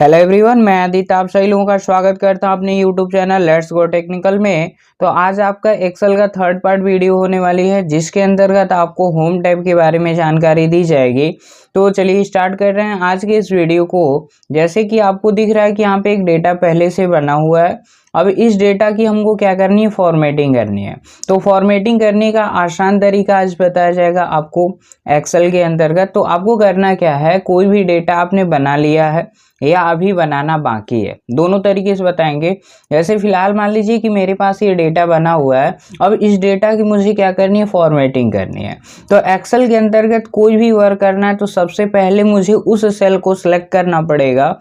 Hello everyone, मैं आदित्य आप सभी लोगों का स्वागत करता हूं अपने YouTube channel let's go technical में। तो आज आपका एक्सेल का थर्ड पार्ट वीडियो होने वाली है, जिसके अंतर्गत आपको होम टैब के बारे में जानकारी दी जाएगी। तो चलिए स्टार्ट कर रहे हैं आज के इस वीडियो को। जैसे कि आपको दिख रहा है कि यहाँ पे एक डेटा पहले से बना हुआ है। अब इस डेटा की हमको क्या करनी है, फॉर्मेटिंग करनी है। तो फॉर्मेटिंग करने का आसान तरीका आज बताया जाएगा आपको एक्सेल के अंतर्गत। तो आपको करना क्या है, कोई भी डेटा आपने बना लिया है या अभी बनाना बाकी है, दोनों तरीके से बताएंगे। जैसे फिलहाल मान लीजिए कि मेरे पास ये डेटा बना हुआ है। अब इस डेटा की मुझे क्या करनी है, फॉर्मेटिंग करनी है। तो एक्सेल के अंतर्गत कोई भी वर्क करना है तो सबसे पहले मुझे उस सेल को सिलेक्ट करना पड़ेगा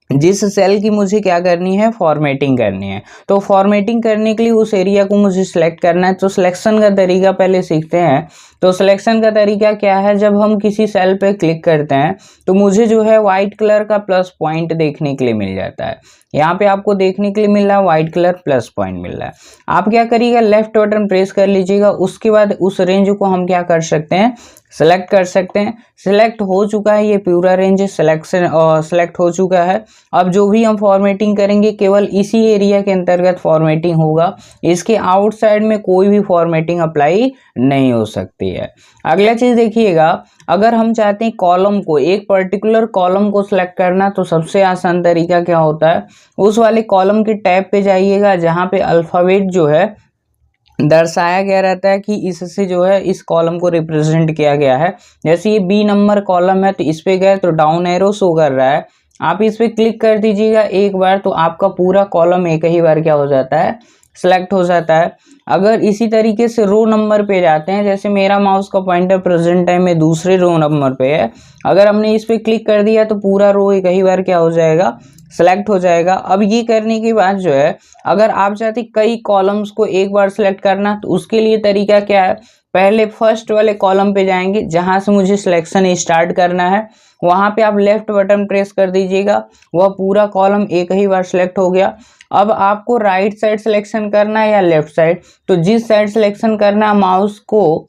जिस सेल की मुझे क्या करनी है, फॉर्मेटिंग करनी है। तो फॉर्मेटिंग करने के लिए उस एरिया को मुझे सिलेक्ट करना है। तो सिलेक्शन का तरीका पहले सीखते हैं। तो सिलेक्शन का तरीका क्या है, जब हम किसी सेल पे क्लिक करते हैं तो मुझे जो है व्हाइट कलर का प्लस पॉइंट देखने के लिए मिल जाता है। यहाँ पे आपको देखने के लिए मिल रहा है व्हाइट कलर प्लस पॉइंट मिल रहा है। आप क्या करिएगा, लेफ्ट बटन प्रेस कर लीजिएगा। उसके बाद उस रेंज को हम क्या कर सकते हैं, सेलेक्ट कर सकते हैं। सिलेक्ट हो चुका है, ये पूरा रेंज सिलेक्ट हो चुका है। अब जो भी हम फॉर्मेटिंग करेंगे केवल इसी एरिया के अंतर्गत फॉर्मेटिंग होगा, इसके आउटसाइड में कोई भी फॉर्मेटिंग अप्लाई नहीं हो सकती है। अगला चीज देखिएगा, अगर हम चाहते हैं कॉलम को, एक पर्टिकुलर कॉलम को सिलेक्ट करना, तो सबसे आसान तरीका क्या होता है, उस वाले कॉलम के टैब पे जाइएगा जहां पे अल्फाबेट जो है दर्शाया गया रहता है कि इससे जो है इस कॉलम को रिप्रेजेंट किया गया है। जैसे ये बी नंबर कॉलम है तो इस पे गए तो डाउन एरो शो कर रहा है। आप इस पे क्लिक कर दीजिएगा एक बार तो आपका पूरा कॉलम एक ही बार क्या हो जाता है, सिलेक्ट हो जाता है। अगर इसी तरीके से रो नंबर पे जाते हैं, जैसे मेरा माउस का पॉइंटर प्रेजेंट टाइम में दूसरे रो नंबर पे है, अगर हमने इस पे क्लिक कर दिया तो पूरा रो एक ही बार क्या हो जाएगा, सेलेक्ट हो जाएगा। अब ये करने के बाद जो है, अगर आप चाहते कई कॉलम्स को एक बार सेलेक्ट करना तो उसके लिए तरीका क्या है, पहले फर्स्ट वाले कॉलम पे जाएंगे जहां से मुझे सिलेक्शन स्टार्ट करना है, वहां पे आप लेफ्ट बटन प्रेस कर दीजिएगा, वह पूरा कॉलम एक ही बार सेलेक्ट हो गया। अब आपको राइट साइड सिलेक्शन करना है या लेफ्ट साइड, तो जिस साइड सिलेक्शन करना है माउस को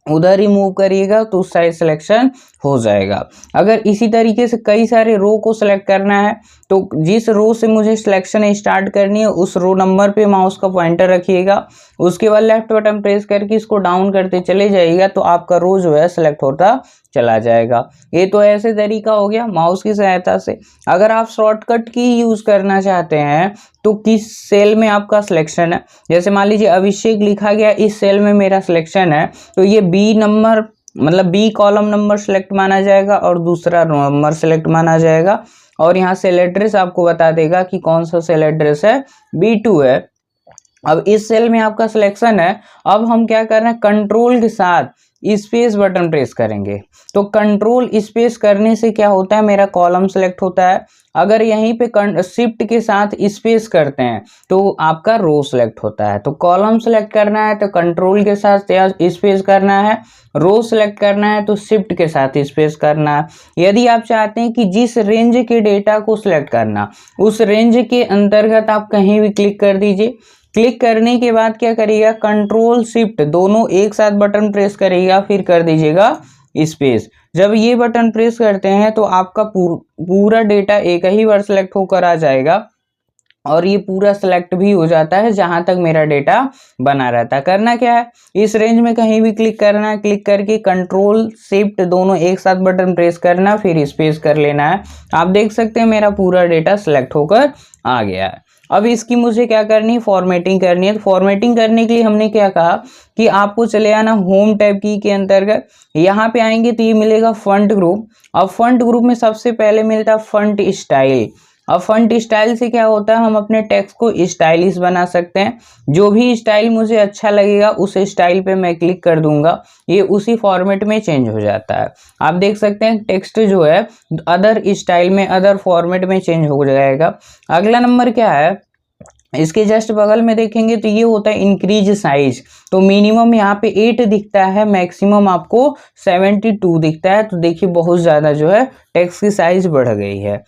उधर ही मूव करिएगा तो उस साइड सिलेक्शन हो जाएगा। अगर इसी तरीके से कई सारे रो को सिलेक्ट करना है तो जिस रो से मुझे सिलेक्शन स्टार्ट करनी है उस रो नंबर पे माउस का पॉइंटर रखिएगा। उसके बाद लेफ्ट बटन प्रेस करके इसको डाउन करते चले जाइएगा तो आपका रो जो है सिलेक्ट होता चला जाएगा। ये तो ऐसे तरीका हो गया माउस की सहायता से। अगर आप शॉर्टकट की यूज करना चाहते हैं तो किस सेल में आपका सिलेक्शन है, जैसे मान लीजिए अभिषेक लिखा गया, इस सेल में मेरा सिलेक्शन है तो ये बी नंबर मतलब बी कॉलम नंबर सेलेक्ट माना जाएगा और दूसरा नंबर सेलेक्ट माना जाएगा। और यहाँ सेल एड्रेस आपको बता देगा कि कौन सा सेल एड्रेस है, B2 है। अब इस सेल में आपका सिलेक्शन है। अब हम क्या कर रहे हैं, कंट्रोल के साथ स्पेस बटन प्रेस करेंगे। तो कंट्रोल स्पेस करने से क्या होता है, मेरा कॉलम सेलेक्ट होता है। अगर यहीं पे शिफ्ट के साथ स्पेस करते हैं तो आपका रो सेलेक्ट होता है। तो कॉलम सेलेक्ट करना है तो कंट्रोल के साथ स्पेस करना है, रो सेलेक्ट करना है तो शिफ्ट के साथ स्पेस करना है। यदि आप चाहते हैं कि जिस रेंज के डेटा को सिलेक्ट करना, उस रेंज के अंतर्गत आप कहीं भी क्लिक कर दीजिए। क्लिक करने के बाद क्या करिएगा, कंट्रोल शिफ्ट दोनों एक साथ बटन प्रेस करिएगा, फिर कर दीजिएगा स्पेस। जब ये बटन प्रेस करते हैं तो आपका पूरा डेटा एक ही बार सेलेक्ट होकर आ जाएगा और ये पूरा सेलेक्ट भी हो जाता है जहां तक मेरा डेटा बना रहता है। करना क्या है, इस रेंज में कहीं भी क्लिक करना है, क्लिक करके कंट्रोल शिफ्ट दोनों एक साथ बटन प्रेस करना, फिर स्पेस कर लेना है। आप देख सकते हैं मेरा पूरा डेटा सेलेक्ट होकर आ गया है। अब इसकी मुझे क्या करनी है, फॉर्मेटिंग करनी है। तो फॉर्मेटिंग करने के लिए हमने क्या कहा कि आपको चले आना होम टैब की के अंतर्गत, यहाँ पे आएंगे तो ये मिलेगा फॉन्ट ग्रुप। अब फॉन्ट ग्रुप में सबसे पहले मिलता है फॉन्ट स्टाइल। अब फॉन्ट स्टाइल से क्या होता है, हम अपने टेक्स्ट को स्टाइलिश बना सकते हैं। जो भी स्टाइल मुझे अच्छा लगेगा उस स्टाइल पे मैं क्लिक कर दूंगा, ये उसी फॉर्मेट में चेंज हो जाता है। आप देख सकते हैं टेक्स्ट जो है अदर स्टाइल में, अदर फॉर्मेट में चेंज हो जाएगा। अगला नंबर क्या है, इसके जस्ट बगल में देखेंगे तो ये होता है इंक्रीज साइज। तो मिनिमम यहाँ पे 8 दिखता है, मैक्सिमम आपको 72 दिखता है। तो देखिए बहुत ज़्यादा जो है टेक्स्ट की साइज बढ़ गई है।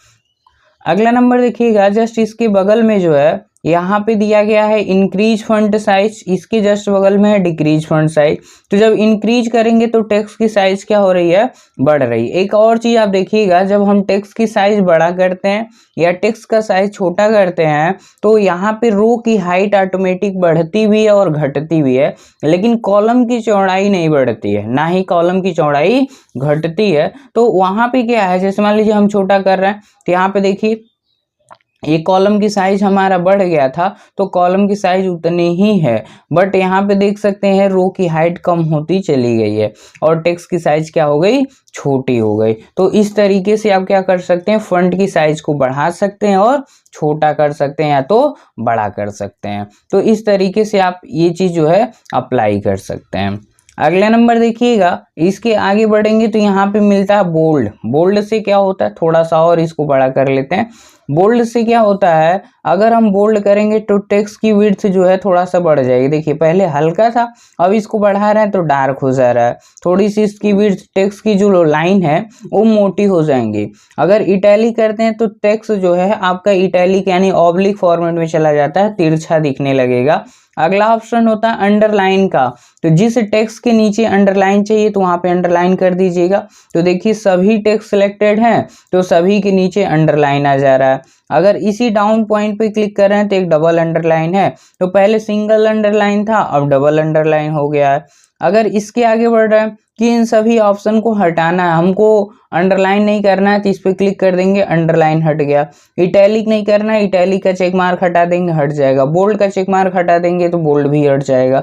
अगला नंबर देखिएगा, जस्ट इसके बगल में जो है यहाँ पे दिया गया है इंक्रीज फंड साइज, इसके जस्ट बगल में है डिक्रीज फंड साइज। तो जब इंक्रीज करेंगे तो टेक्स्ट की साइज क्या हो रही है, बढ़ रही है। एक और चीज आप देखिएगा, जब हम टेक्स्ट की साइज बड़ा करते हैं या टेक्स्ट का साइज छोटा करते हैं तो यहाँ पे रो की हाइट ऑटोमेटिक बढ़ती भी है और घटती भी है, लेकिन कॉलम की चौड़ाई नहीं बढ़ती है, ना ही कॉलम की चौड़ाई घटती है। तो वहां पे क्या है, जैसे मान लीजिए हम छोटा कर रहे हैं तो यहाँ पे देखिए ये कॉलम की साइज हमारा बढ़ गया था तो कॉलम की साइज उतनी ही है, बट यहाँ पे देख सकते हैं रो की हाइट कम होती चली गई है और टेक्स्ट की साइज क्या हो गई, छोटी हो गई। तो इस तरीके से आप क्या कर सकते हैं, फंट की साइज को बढ़ा सकते हैं और छोटा कर सकते हैं या तो बड़ा कर सकते हैं। तो इस तरीके से आप ये चीज जो है अप्लाई कर सकते हैं। अगला नंबर देखिएगा, इसके आगे बढ़ेंगे तो यहाँ पे मिलता है बोल्ड। बोल्ड से क्या होता है, थोड़ा सा और इसको बड़ा कर लेते हैं। बोल्ड से क्या होता है, अगर हम बोल्ड करेंगे तो टेक्स्ट की विड्थ जो है थोड़ा सा बढ़ जाएगी। देखिए पहले हल्का था, अब इसको बढ़ा रहे हैं तो डार्क हो जा रहा है। थोड़ी सी इसकी विड्थ, टेक्स्ट की जो लाइन है वो मोटी हो जाएंगी। अगर इटैलिक करते हैं तो टेक्स्ट जो है आपका इटैलिक यानी ऑब्लिक फॉर्मेट में चला जाता है, तिरछा दिखने लगेगा। अगला ऑप्शन होता है अंडरलाइन का, तो जिस टेक्स्ट के नीचे अंडरलाइन चाहिए तो वहां पे अंडरलाइन कर दीजिएगा। तो देखिए सभी टेक्स्ट सिलेक्टेड हैं तो सभी के नीचे अंडरलाइन आ जा रहा है। अगर इसी डाउन पॉइंट पे क्लिक कर रहे हैं तो एक डबल अंडरलाइन है, तो पहले सिंगल अंडरलाइन था अब डबल अंडरलाइन हो गया है। अगर इसके आगे बढ़ रहे हैं कि इन सभी ऑप्शन को हटाना है, हमको अंडरलाइन नहीं करना है तो इस पे क्लिक कर देंगे, अंडरलाइन हट गया। इटैलिक नहीं करना है, इटैलिक का चेक मार्क हटा देंगे, हट जाएगा। बोल्ड का चेक मार्क हटा देंगे तो बोल्ड भी हट जाएगा।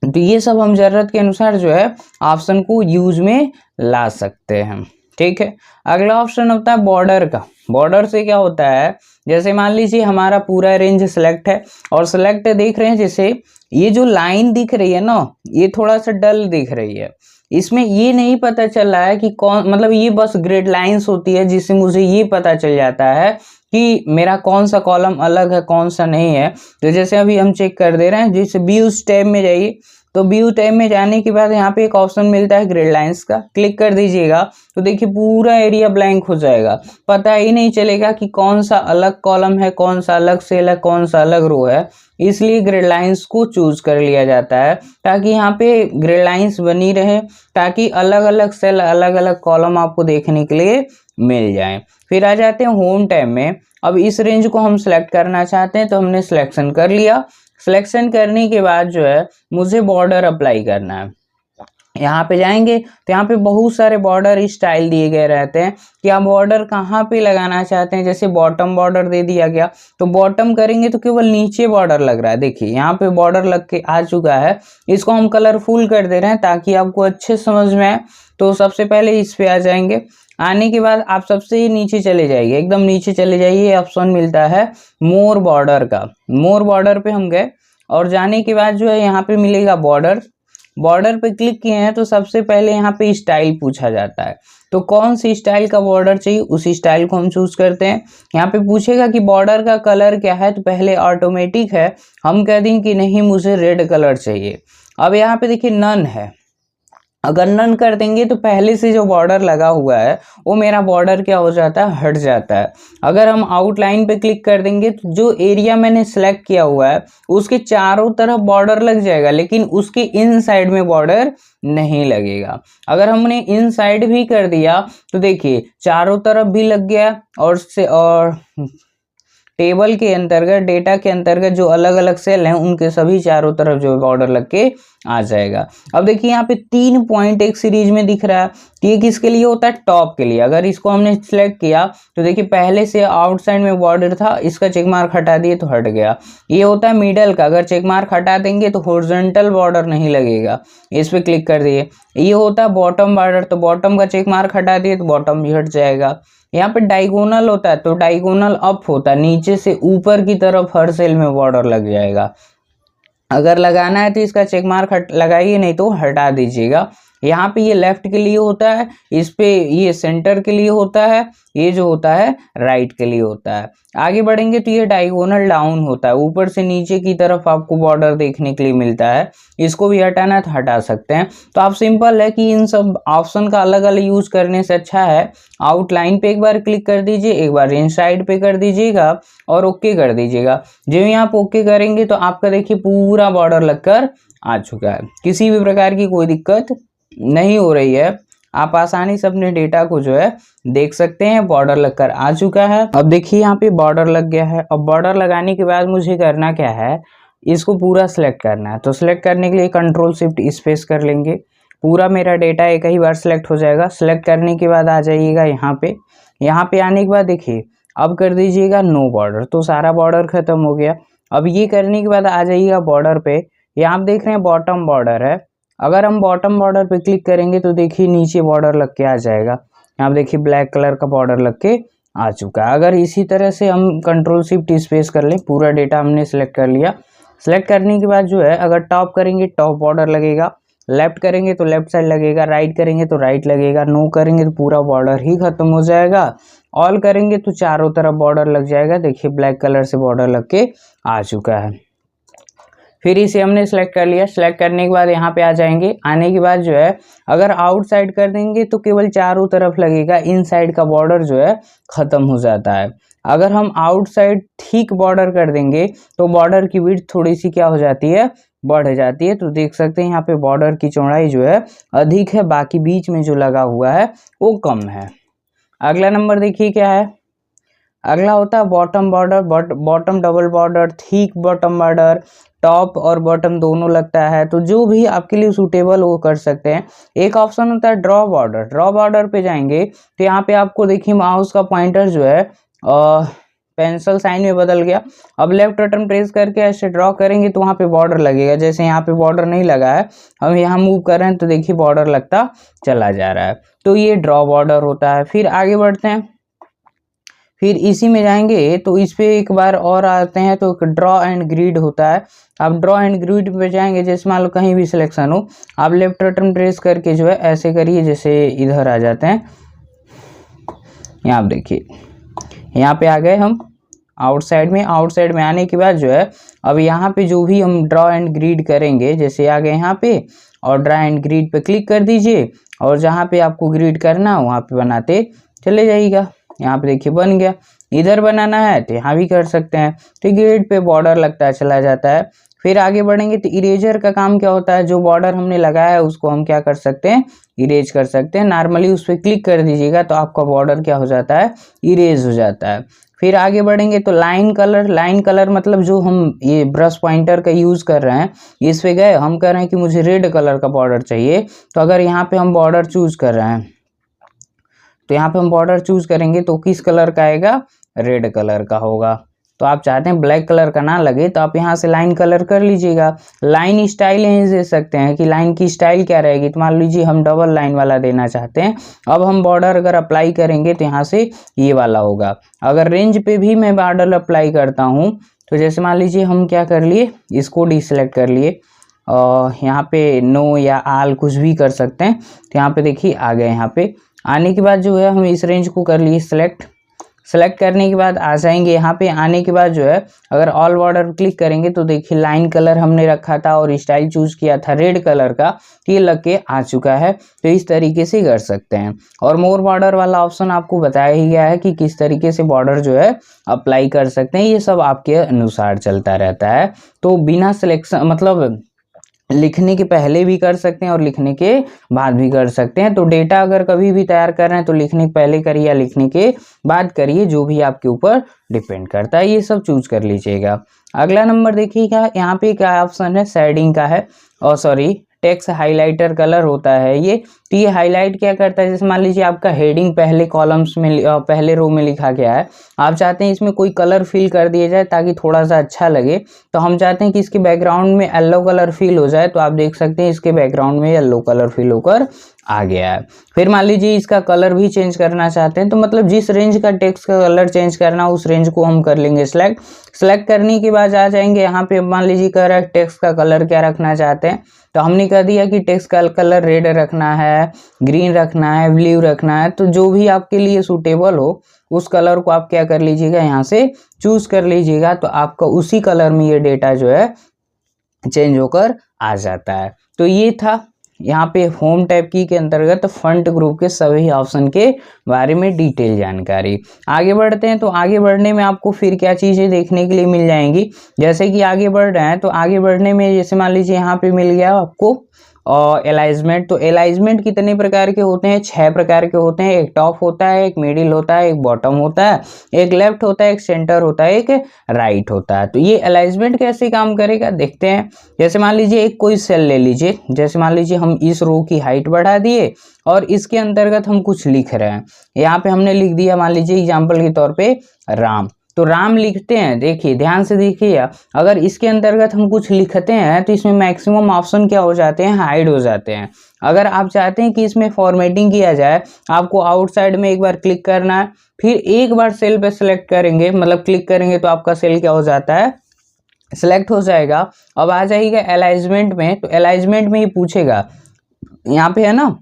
तो ये सब हम जरूरत के अनुसार जो है ऑप्शन को यूज में ला सकते हैं, ठीक है। अगला ऑप्शन होता है बॉर्डर का। बॉर्डर से क्या होता है, जैसे मान लीजिए हमारा पूरा रेंज सिलेक्ट है और सिलेक्ट देख रहे हैं, जैसे ये जो लाइन दिख रही है ना, ये थोड़ा सा डल दिख रही है। इसमें ये नहीं पता चल रहा है कि कौन, मतलब ये बस ग्रिड लाइंस होती है जिससे मुझे ये पता चल जाता है कि मेरा कौन सा कॉलम अलग है कौन सा नहीं है। तो जैसे अभी हम चेक कर दे रहे हैं, जैसे व्यूज टैब में जाइए, तो व्यू टैब में जाने के बाद यहाँ पे एक ऑप्शन मिलता है ग्रिड लाइंस का, क्लिक कर दीजिएगा तो देखिए पूरा एरिया ब्लैंक हो जाएगा, पता ही नहीं चलेगा कि कौन सा अलग कॉलम है, कौन सा अलग सेल है, कौन सा अलग रो है। इसलिए ग्रिड लाइंस को चूज कर लिया जाता है ताकि यहाँ पे ग्रिड लाइंस बनी रहे, ताकि अलग अलग सेल अलग अलग कॉलम आपको देखने के लिए मिल जाए। फिर आ जाते हैं होम टैब में। अब इस रेंज को हम सिलेक्ट करना चाहते हैं तो हमने सिलेक्शन कर लिया। सिलेक्शन करने के बाद जो है मुझे बॉर्डर अप्लाई करना है। यहाँ पे जाएंगे तो यहाँ पे बहुत सारे बॉर्डर स्टाइल दिए गए रहते हैं कि आप बॉर्डर कहाँ पे लगाना चाहते हैं। जैसे बॉटम बॉर्डर दे दिया गया तो बॉटम करेंगे तो केवल नीचे बॉर्डर लग रहा है, देखिए यहाँ पे बॉर्डर लग के आ चुका है। इसको हम कलरफुल कर दे रहे हैं ताकि आपको अच्छे समझ में आए। तो सबसे पहले इस पे आ जाएंगे, आने के बाद आप सबसे नीचे चले जाइए, एकदम नीचे चले जाइए, ऑप्शन मिलता है मोर बॉर्डर का। मोर बॉर्डर पे हम गए और जाने के बाद जो है यहाँ पे मिलेगा बॉर्डर। बॉर्डर पे क्लिक किए हैं तो सबसे पहले यहाँ पे स्टाइल पूछा जाता है, तो कौन सी स्टाइल का बॉर्डर चाहिए उसी स्टाइल को हम चूज करते हैं। यहाँ पे पूछेगा कि बॉर्डर का कलर क्या है, तो पहले ऑटोमेटिक है, हम कह दें कि नहीं मुझे रेड कलर चाहिए। अब यहाँ पे देखिए नन है, अगर नन कर देंगे तो पहले से जो बॉर्डर लगा हुआ है वो मेरा बॉर्डर क्या हो जाता है, हट जाता है। अगर हम आउटलाइन पे क्लिक कर देंगे तो जो एरिया मैंने सेलेक्ट किया हुआ है उसके चारों तरफ बॉर्डर लग जाएगा, लेकिन उसके इन साइड में बॉर्डर नहीं लगेगा। अगर हमने इन साइड भी कर दिया तो देखिए चारों तरफ भी लग गया और टेबल के अंतर्गत, डेटा के अंतर्गत जो अलग अलग सेल हैं उनके सभी चारों तरफ जो बॉर्डर लग के आ जाएगा। अब देखिए यहाँ पे 3 पॉइंट एक सीरीज में दिख रहा है, तो ये किसके लिए होता है, टॉप के लिए। अगर इसको हमने सिलेक्ट किया तो देखिए पहले से आउटसाइड में बॉर्डर था, इसका चेक मार्क हटा दिए तो हट गया। ये होता है मिडल का, अगर चेक मार्क हटा देंगे तो हॉरिजॉन्टल बॉर्डर नहीं लगेगा, इस पे क्लिक कर दिए। ये होता है बॉटम बॉर्डर, तो बॉटम का चेक मार्क हटा दिए तो बॉटम भी हट जाएगा। यहाँ पे डायगोनल होता है तो डायगोनल अप होता है, नीचे से ऊपर की तरफ हर सेल में बॉर्डर लग जाएगा। अगर लगाना है तो इसका चेक मार्क लगाइए, नहीं तो हटा दीजिएगा। यहाँ पे ये लेफ्ट के लिए होता है, इस पे ये सेंटर के लिए होता है, ये जो होता है राइट के लिए होता है। आगे बढ़ेंगे तो ये डायगोनल डाउन होता है, ऊपर से नीचे की तरफ आपको बॉर्डर देखने के लिए मिलता है। इसको भी हटाना तो हटा सकते हैं। तो आप सिंपल है कि इन सब ऑप्शन का अलग अलग यूज करने से अच्छा है आउटलाइन पे एक बार क्लिक कर दीजिए, एक बार इनसाइड पे कर दीजिएगा और ओके कर दीजिएगा। जो ही आप ओके करेंगे तो आपका देखिए पूरा बॉर्डर लगकर आ चुका है, किसी भी प्रकार की कोई दिक्कत नहीं हो रही है। आप आसानी से अपने डेटा को जो है देख सकते हैं, बॉर्डर लगकर आ चुका है। अब देखिए यहाँ पे बॉर्डर लग गया है। अब बॉर्डर लगाने के बाद मुझे करना क्या है, इसको पूरा सिलेक्ट करना है। तो सिलेक्ट करने के लिए कंट्रोल शिफ्ट स्पेस कर लेंगे, पूरा मेरा डेटा एक ही बार सिलेक्ट हो जाएगा। सिलेक्ट करने के बाद आ जाइएगा यहाँ पे आने के बाद देखिए अब कर दीजिएगा नो बॉर्डर, तो सारा बॉर्डर खत्म हो गया। अब ये करने के बाद आ जाइएगा बॉर्डर पे, यहाँ आप देख रहे हैं बॉटम बॉर्डर है। अगर हम बॉटम बॉर्डर पे क्लिक करेंगे तो देखिए नीचे बॉर्डर लग के आ जाएगा। यहाँ देखिए ब्लैक कलर का बॉर्डर लग के आ चुका है। अगर इसी तरह से हम कंट्रोल शिफ्ट स्पेस कर लें, पूरा डेटा हमने सेलेक्ट कर लिया। सेलेक्ट करने के बाद जो है अगर टॉप करेंगे टॉप बॉर्डर लगेगा, लेफ्ट करेंगे तो लेफ्ट साइड लगेगा, राइट करेंगे तो राइट लगेगा, नो करेंगे तो पूरा बॉर्डर ही खत्म हो जाएगा, ऑल करेंगे तो चारों तरफ बॉर्डर लग जाएगा। देखिए ब्लैक कलर से बॉर्डर लग के आ चुका है। फिर इसे हमने सेलेक्ट कर लिया। सेलेक्ट करने के बाद यहाँ पे आ जाएंगे। आने के बाद जो है अगर आउटसाइड कर देंगे तो केवल चारों तरफ लगेगा, इनसाइड का बॉर्डर जो है खत्म हो जाता है। अगर हम आउटसाइड ठीक बॉर्डर कर देंगे तो बॉर्डर की विड्थ थोड़ी सी क्या हो जाती है, बढ़ जाती है। तो देख सकते हैं यहाँ पे बॉर्डर की चौड़ाई जो है अधिक है, बाकी बीच में जो लगा हुआ है वो कम है। अगला नंबर देखिए क्या है, अगला होता है bottom border. Bottom double border, thick bottom border, top और बॉटम दोनों लगता है, तो जो भी आपके लिए सूटेबल वो कर सकते हैं। एक ऑप्शन होता है ड्रॉ बॉर्डर। ड्रॉ बॉर्डर पे जाएंगे तो यहाँ पे आपको देखिए माउस का पॉइंटर जो है पेंसिल साइन में बदल गया। अब लेफ्ट बटन प्रेस करके ऐसे ड्रॉ करेंगे तो वहाँ पे बॉर्डर लगेगा। जैसे यहाँ पे बॉर्डर नहीं लगा है, हम यहाँ मूव कर रहे हैं तो देखिए बॉर्डर लगता चला जा रहा है। तो ये ड्रॉ बॉर्डर होता है। फिर आगे बढ़ते हैं, फिर इसी में जाएंगे तो इस पे एक बार और आते हैं तो ड्रॉ एंड ग्रिड होता है। आप ड्रॉ एंड ग्रिड पे जाएंगे, जैसे मान लो कहीं भी सिलेक्शन हो, आप लेफ्ट बटन प्रेस करके जो है ऐसे करिए, जैसे इधर आ जाते हैं। यहाँ आप देखिए यहाँ पे आ गए हम आउटसाइड में। आउटसाइड में आने के बाद जो है अब यहाँ पे जो भी हम ड्रॉ एंड ग्रिड करेंगे, जैसे आ गए यहाँ पे और ड्रॉ एंड ग्रिड पे क्लिक कर दीजिए और जहाँ पे आपको ग्रिड करना है वहाँ पे बनाते चले जाइएगा। यहाँ पे देखिए बन गया। इधर बनाना है तो यहाँ भी कर सकते हैं। तो ग्रिड पे बॉर्डर लगता चला जाता है। फिर आगे बढ़ेंगे तो इरेजर का काम क्या होता है, जो बॉर्डर हमने लगाया है उसको हम क्या कर सकते हैं, इरेज कर सकते हैं। नॉर्मली उस पर क्लिक कर दीजिएगा तो आपका बॉर्डर क्या हो जाता है, इरेज हो जाता है। फिर आगे बढ़ेंगे तो लाइन कलर। लाइन कलर मतलब जो हम ये ब्रश पॉइंटर का यूज कर रहे हैं, इस पे गए हम कह रहे हैं कि मुझे रेड कलर का बॉर्डर चाहिए, तो अगर यहाँ पे हम बॉर्डर चूज कर रहे हैं तो यहाँ पे हम बॉर्डर चूज करेंगे तो किस कलर का आएगा, रेड कलर का होगा। तो आप चाहते हैं ब्लैक कलर का ना लगे तो आप यहाँ से लाइन कलर कर लीजिएगा। लाइन स्टाइल यहीं दे सकते हैं कि लाइन की स्टाइल क्या रहेगी। तो मान लीजिए हम डबल लाइन वाला देना चाहते हैं। अब हम बॉर्डर अगर अप्लाई करेंगे तो यहाँ से ये वाला होगा। अगर रेंज पे भी मैं बॉर्डर अप्लाई करता हूँ तो जैसे मान लीजिए हम क्या कर लिए, इसको डिसलेक्ट कर लिए और यहाँ पे नो या आल कुछ भी कर सकते हैं। तो यहाँ पे देखिए आ गए। यहाँ पे आने के बाद जो है हम इस रेंज को कर लिए सिलेक्ट। सेलेक्ट करने के बाद आ जाएंगे। यहाँ पे आने के बाद जो है अगर ऑल बॉर्डर क्लिक करेंगे तो देखिए लाइन कलर हमने रखा था और स्टाइल चूज किया था रेड कलर का, तो ये लग के आ चुका है। तो इस तरीके से कर सकते हैं। और मोर बॉर्डर वाला ऑप्शन आपको बताया ही गया है कि किस तरीके से बॉर्डर जो है अप्लाई कर सकते हैं। ये सब आपके अनुसार चलता रहता है। तो बिना सिलेक्शन मतलब लिखने के पहले भी कर सकते हैं और लिखने के बाद भी कर सकते हैं। तो डेटा अगर कभी भी तैयार कर रहे हैं तो लिखने के पहले करिए या लिखने के बाद करिए, जो भी आपके ऊपर डिपेंड करता है। ये सब चूज कर लीजिएगा। अगला नंबर देखिएगा, यहाँ पे क्या ऑप्शन है, शेडिंग का है और सॉरी टेक्स्ट हाइलाइटर कलर होता है ये। तो ये हाईलाइट क्या करता है, जैसे मान लीजिए आपका हेडिंग पहले कॉलम्स में पहले रो में लिखा गया है, आप चाहते हैं इसमें कोई कलर फिल कर दिया जाए ताकि थोड़ा सा अच्छा लगे, तो हम चाहते हैं कि इसके बैकग्राउंड में येलो कलर फिल हो जाए, तो आप देख सकते हैं इसके बैकग्राउंड में येलो कलर फिल होकर आ गया है। फिर मान लीजिए इसका कलर भी चेंज करना चाहते हैं, तो मतलब जिस रेंज का टेक्स्ट का कलर चेंज करना उस रेंज को हम कर लेंगे सेलेक्ट करने के बाद आ जाएंगे यहाँ पे, मान लीजिए कह रहा है टेक्स्ट का कलर क्या रखना चाहते हैं, तो हमने कह दिया कि टेक्स्ट का कलर रेड रखना है, ग्रीन रखना है, ब्लू रखना है, तो जो भी आपके लिए सूटेबल हो उस कलर को आप क्या कर लीजिएगा, यहाँ से चूज कर लीजिएगा, तो आपका उसी कलर में ये डेटा जो है चेंज होकर आ जाता है। तो ये था यहाँ पे होम टैब की के अंतर्गत फंट ग्रुप के सभी ऑप्शन के बारे में डिटेल जानकारी। आगे बढ़ते हैं, तो आगे बढ़ने में आपको फिर क्या चीज़ें देखने के लिए मिल जाएंगी, जैसे कि आगे बढ़ रहे हैं तो आगे बढ़ने में जैसे मान लीजिए यहाँ पे मिल गया आपको और एलाइजमेंट। तो एलाइजमेंट कितने प्रकार के होते हैं, 6 प्रकार के होते हैं। एक टॉप होता है, एक मिडिल होता है, एक बॉटम होता है, एक लेफ्ट होता है, एक सेंटर होता है, एक राइट होता है। तो ये अलाइजमेंट कैसे काम करेगा देखते हैं। जैसे मान लीजिए एक कोई सेल ले लीजिए, जैसे मान लीजिए हम इस रो की हाइट बढ़ा दिए और इसके अंतर्गत हम कुछ लिख रहे हैं, यहाँ पे हमने लिख दिया मान लीजिए एग्जाम्पल के तौर पे राम, तो राम लिखते हैं, देखिए ध्यान से देखिए, अगर इसके अंतर्गत हम कुछ लिखते हैं तो इसमें मैक्सिमम ऑप्शन क्या हो जाते हैं, हाइड हो जाते हैं। अगर आप चाहते हैं कि इसमें फॉर्मेटिंग किया जाए, आपको आउटसाइड में एक बार क्लिक करना है, फिर एक बार सेल पे सेलेक्ट करेंगे, मतलब क्लिक करेंगे तो आपका सेल क्या हो जाता है, सेलेक्ट हो जाएगा। अब आ जाएगा अलाइजमेंट में, तो अलाइजमेंट में ही पूछेगा, यहाँ पे है ना,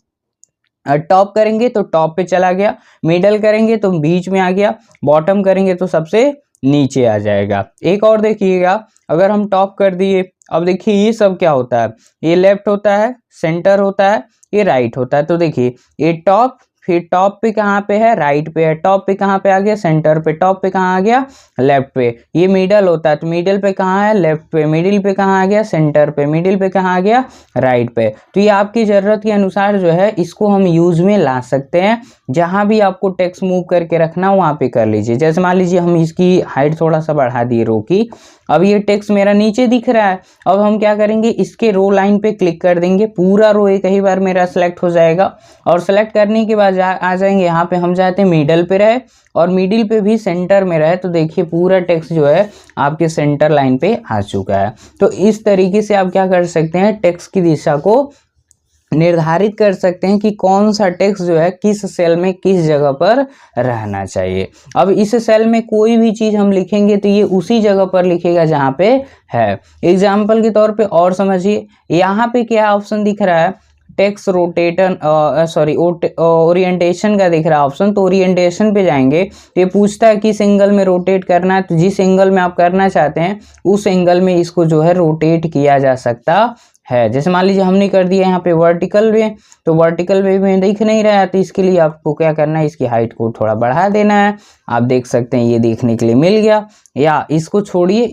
टॉप करेंगे तो टॉप पे चला गया, मिडल करेंगे तो बीच में आ गया, बॉटम करेंगे तो सबसे नीचे आ जाएगा। एक और देखिएगा, अगर हम टॉप कर दिए, अब देखिए ये सब क्या होता है, ये लेफ्ट होता है, सेंटर होता है, ये राइट होता है। तो देखिए ये टॉप, फिर टॉप पे कहाँ पे है, राइट पे है, टॉप पे कहाँ पे आ गया, सेंटर पे, टॉप पे कहाँ आ गया, लेफ्ट पे। ये मिडल होता है, तो मिडल पे कहाँ है, लेफ्ट पे, मिडिल पे कहाँ आ गया, सेंटर पे, मिडिल पे कहाँ आ गया, राइट पे। तो ये आपकी ज़रूरत के अनुसार जो है इसको हम यूज में ला सकते हैं, जहाँ भी आपको टेक्स्ट मूव करके रखना वहाँ पे कर लीजिए। जैसे मान लीजिए हम इसकी हाइट थोड़ा सा बढ़ा दिए रो की, अब ये टेक्स्ट मेरा नीचे दिख रहा है, अब हम क्या करेंगे, इसके रो लाइन पे क्लिक कर देंगे, पूरा रो एक ही बार मेरा सेलेक्ट हो जाएगा, और सेलेक्ट करने के बाद आ जाएंगे यहाँ पे, हम चाहते हैं मिडल पे रहे और मिडिल पे भी सेंटर में रहे, तो देखिए पूरा टेक्स्ट जो है आपके सेंटर लाइन पे आ चुका है। तो इस तरीके से आप क्या कर सकते हैं, टेक्स्ट की दिशा को निर्धारित कर सकते हैं कि कौन सा टेक्स्ट जो है किस सेल में किस जगह पर रहना चाहिए। अब इस सेल में कोई भी चीज हम लिखेंगे तो ये उसी जगह पर लिखेगा जहां पे है। एग्जाम्पल के तौर पे और समझिए, यहाँ पे क्या ऑप्शन दिख रहा है, टेक्स्ट रोटेशन ओरिएंटेशन का दिख रहा है ऑप्शन, तो ओरिएंटेशन पे जाएंगे तो ये पूछता है किस एंगल में रोटेट करना है, तो जिस एंगल में आप करना चाहते हैं उस एंगल में इसको जो है रोटेट किया जा सकता है। जैसे मान लीजिए हमने कर दिया यहाँ पे वर्टिकल वे, तो वर्टिकल वे में दिख नहीं रहा है, तो इसके लिए आपको क्या करना है, इसकी हाइट को थोड़ा बढ़ा देना है। आप देख सकते हैं ये देखने के लिए मिल गया, या इसको छोड़िए,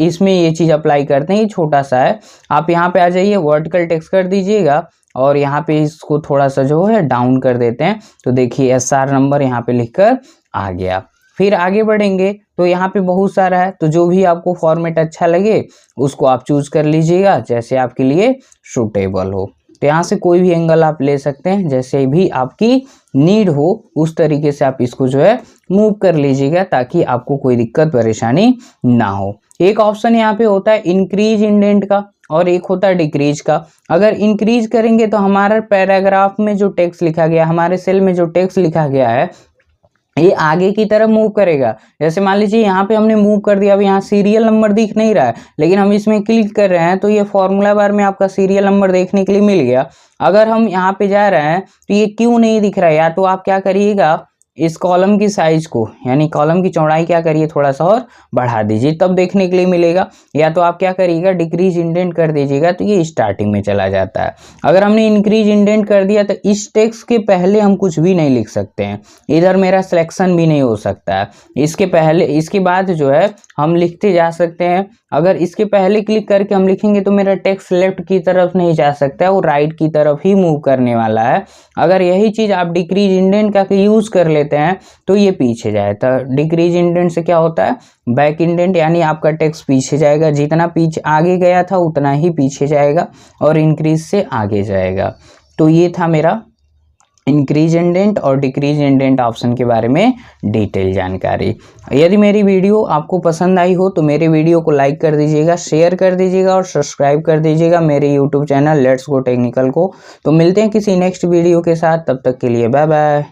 इसमें ये चीज़ अप्लाई करते हैं, ये छोटा सा है। आप यहाँ पे आ जाइए, वर्टिकल टेक्स्ट कर दीजिएगा और यहाँ पे इसको थोड़ा सा जो है डाउन कर देते हैं, तो देखिए SR नंबर यहाँ पे लिखकर आ गया। फिर आगे बढ़ेंगे तो यहाँ पे बहुत सारा है, तो जो भी आपको फॉर्मेट अच्छा लगे उसको आप चूज कर लीजिएगा, जैसे आपके लिए सूटेबल हो। तो यहाँ से कोई भी एंगल आप ले सकते हैं, जैसे भी आपकी नीड हो उस तरीके से आप इसको जो है मूव कर लीजिएगा, ताकि आपको कोई दिक्कत परेशानी ना हो। एक ऑप्शन यहाँ पे होता है इंक्रीज इंडेंट का और एक होता है डिक्रीज का। अगर इंक्रीज करेंगे तो हमारा पैराग्राफ में जो टेक्स्ट लिखा गया, हमारे सेल में जो टेक्स्ट लिखा गया है, ये आगे की तरफ मूव करेगा। जैसे मान लीजिए यहाँ पे हमने मूव कर दिया, अब यहाँ सीरियल नंबर दिख नहीं रहा है, लेकिन हम इसमें क्लिक कर रहे हैं तो ये फॉर्मूला बार में आपका सीरियल नंबर देखने के लिए मिल गया। अगर हम यहाँ पे जा रहे हैं तो ये क्यों नहीं दिख रहा है, या तो आप क्या करिएगा, इस कॉलम की साइज को, यानी कॉलम की चौड़ाई क्या करिए, थोड़ा सा और बढ़ा दीजिए, तब देखने के लिए मिलेगा। या तो आप क्या करिएगा, डिक्रीज इंडेंट कर दीजिएगा, तो ये स्टार्टिंग में चला जाता है। अगर हमने इंक्रीज इंडेंट कर दिया तो इस टेक्स्ट के पहले हम कुछ भी नहीं लिख सकते हैं, इधर मेरा सिलेक्शन भी नहीं हो सकता है। इसके पहले, इसके बाद जो है हम लिखते जा सकते हैं। अगर इसके पहले क्लिक करके हम लिखेंगे तो मेरा टेक्स्ट लेफ्ट की तरफ नहीं जा सकता है, वो राइट की तरफ ही मूव करने वाला है। अगर यही चीज़ आप डिक्रीज इंडेंट का यूज़ कर लेते हैं तो ये पीछे जाए। तो डिक्रीज इंडेंट से क्या होता है, बैक इंडेंट, यानी आपका टेक्स्ट पीछे जाएगा, जितना पीछे आगे गया था उतना ही पीछे जाएगा, और इंक्रीज से आगे जाएगा। तो ये था मेरा इंक्रीज इंडेंट और डिक्रीज इंडेंट ऑप्शन के बारे में डिटेल जानकारी। यदि मेरी वीडियो आपको पसंद आई हो तो मेरे वीडियो को लाइक कर दीजिएगा, शेयर कर दीजिएगा और सब्सक्राइब कर दीजिएगा मेरे YouTube channel let's go technical को। तो मिलते हैं किसी नेक्स्ट वीडियो के साथ, तब तक के लिए बाय बाय।